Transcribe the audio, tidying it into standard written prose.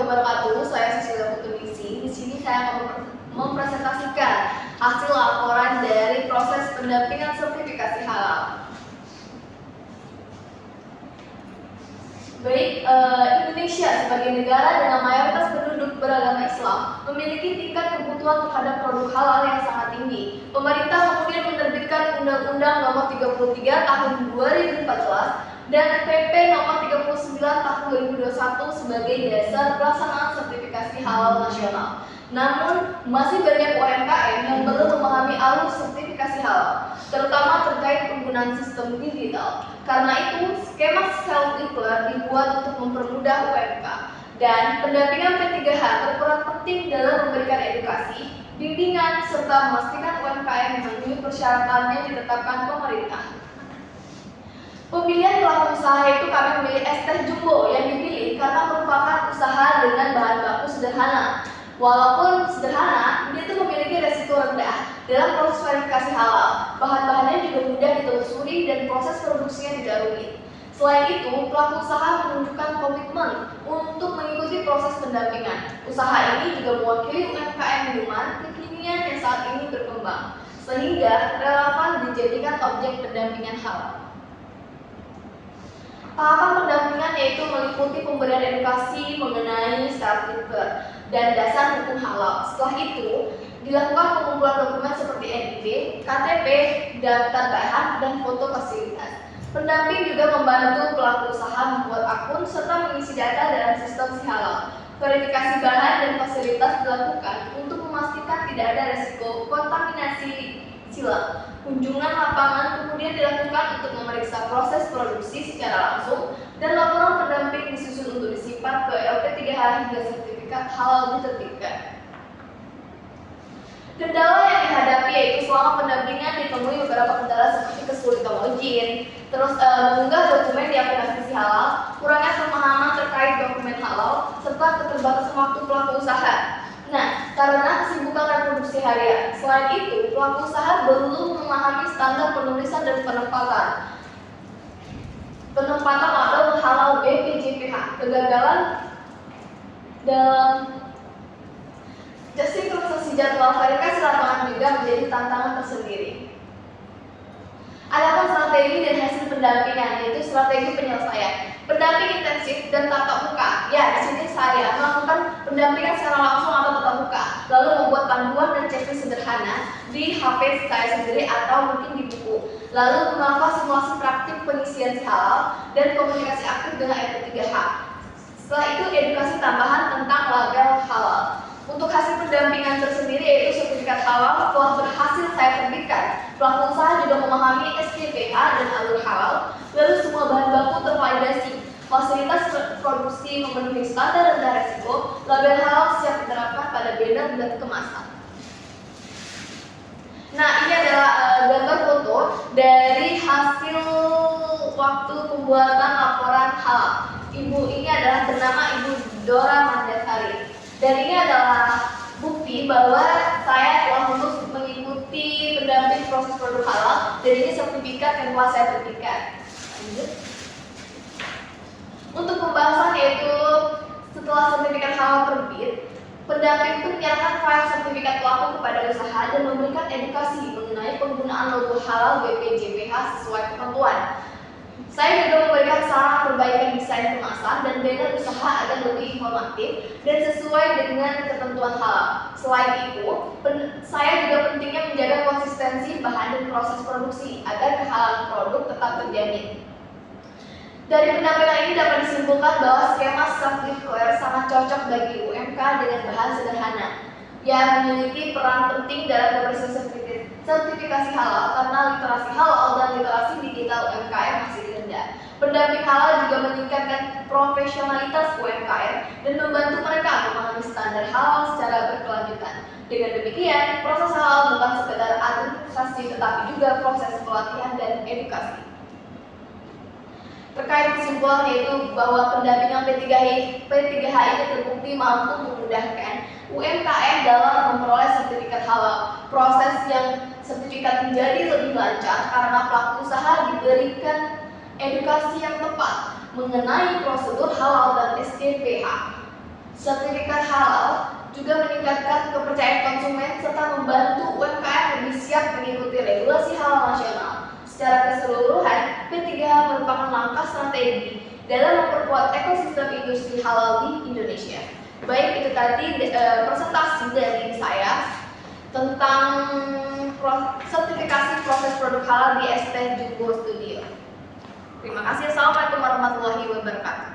wabarakatuh. Saya Siswa Putunisi. Di sini saya akan mempresentasikan hasil laporan dari proses pendampingan sertifikasi halal. Baik, Indonesia sebagai negara dengan mayoritas penduduk beragama Islam memiliki tingkat kebutuhan terhadap produk halal yang sangat tinggi. Pemerintah kemudian menerbitkan Undang-Undang Nomor 33 Tahun 2014 dan PP Nomor 39 Tahun 2021 sebagai dasar pelaksanaan sertifikasi halal nasional. Namun, masih banyak UMKM yang belum memahami alur sertifikasi halal, terutama terkait penggunaan sistem digital. Karena itu, skema self-declare dibuat untuk mempermudah UMK. Dan pendampingan P3H berperan penting dalam memberikan edukasi, bimbingan, serta memastikan UMKM memenuhi persyaratan yang ditetapkan pemerintah. Pemilihan pelaku usaha itu kami memilih es teh jumbo yang dipilih karena merupakan usaha dengan bahan baku sederhana. Walaupun sederhana, dia itu memiliki resiko rendah dalam proses verifikasi halal. Bahan-bahannya juga mudah ditelusuri dan proses produksinya tidak rumit. Selain itu, pelaku usaha menunjukkan komitmen untuk mengikuti proses pendampingan. Usaha ini juga mewakili UMKM minuman kekinian yang saat ini berkembang, sehingga relevan dijadikan objek pendampingan halal. Tahapan pendampingan yaitu meliputi pemberian edukasi mengenai self-declare dan dasar hukum halal. Setelah itu, dilakukan pengumpulan dokumen seperti NIK, KTP, daftar bahan, dan foto fasilitas. Pendamping juga membantu pelaku usaha membuat akun serta mengisi data dalam sistem si halal. Verifikasi bahan dan fasilitas dilakukan untuk memastikan tidak ada risiko kontaminasi silang. Kunjungan lapangan kemudian dilakukan untuk memeriksa proses produksi secara langsung dan laporan pendamping disusun untuk disimpan ke LP3H hingga sertifikat halal diterbitkan. Kendala yang dihadapi yaitu selama pendampingan ditemui beberapa kendala seperti kesulitan login, terus mengunggah dokumen di aplikasi halal, kurangnya pemahaman terkait dokumen halal, serta keterbatasan waktu pelaku usaha. Nah, karena kesibukan reproduksi harian, selain itu pelaku usaha belum memahami standar penulisan dan penempatan model halal BPJPH. Kegagalan dalam sinkronisasi jadwal verifikasi lapangan juga menjadi tantangan tersendiri. Adapun strategi dan hasil pendampingan yaitu strategi penyelesaian, pendamping intensif dan tatap muka. Ya, di sini saya melakukan pendampingan secara langsung atau tatap muka, lalu membuat panduan dan checklist sederhana di HP saya sendiri atau mungkin di buku. Lalu melakukan simulasi praktik pengisian halal dan komunikasi aktif dengan LP3H. Setelah itu edukasi tambahan tentang label halal. Untuk hasil pendampingan tersendiri yaitu sertifikat halal telah berhasil saya terbitkan. Pelaku usaha juga memahami SKPH dan alur halal, lalu semua bahan baku tervalidasi. Fasilitas produksi memenuhi standar rendah resiko, label halal siap diterapkan pada banner dan kemasan. Nah, ini adalah gambar foto dari hasil waktu pembuatan laporan halal. Ibu ini adalah bernama Ibu Dora Mandasari. Dan ini adalah bukti bahwa saya telah lulus mengikuti pendamping proses produk halal dan ini sertifikat yang telah saya terbitkan. Lanjut. Untuk pembahasan yaitu setelah sertifikat halal terbit, pendamping itu menyerahkan file sertifikat pelaku kepada usaha dan memberikan edukasi mengenai penggunaan logo halal BPJPH sesuai ketentuan. Saya juga memberikan saran perbaikan desain kemasan dan banner usaha agar lebih informatif dan sesuai dengan ketentuan halal. Selain itu, saya juga pentingnya menjaga konsistensi bahan dan proses produksi agar kehalalan produk tetap terjamin. Dari pendampingan ini dapat disimpulkan bahwa skema self-declare sangat cocok bagi UMK dengan bahan sederhana yang memiliki peran penting dalam pemeriksaan sertifikasi halal karena literasi halal dan literasi digital UMKM masih rendah. Pendamping halal juga meningkatkan profesionalitas UMKM dan membantu mereka memahami standar halal secara berkelanjutan. Dengan demikian, proses halal bukan sekedar administrasi tetapi juga proses pelatihan dan edukasi. Terkait kesimpulan yaitu bahwa pendampingan P3H ini terbukti mampu memudahkan UMKM dalam memperoleh sertifikat halal. Proses yang sertifikat menjadi lebih lancar karena pelaku usaha diberikan edukasi yang tepat mengenai prosedur halal dan SKPH. Sertifikat halal juga meningkatkan kepercayaan konsumen serta membantu UMKM lebih siap mengikuti regulasi halal nasional. Secara keseluruhan, P3H merupakan langkah strategi dalam memperkuat ekosistem industri halal di Indonesia. Baik, itu tadi presentasi dari saya tentang sertifikasi proses produk halal di ST Jumbo Studio. Terima kasih. Assalamualaikum warahmatullahi wabarakatuh.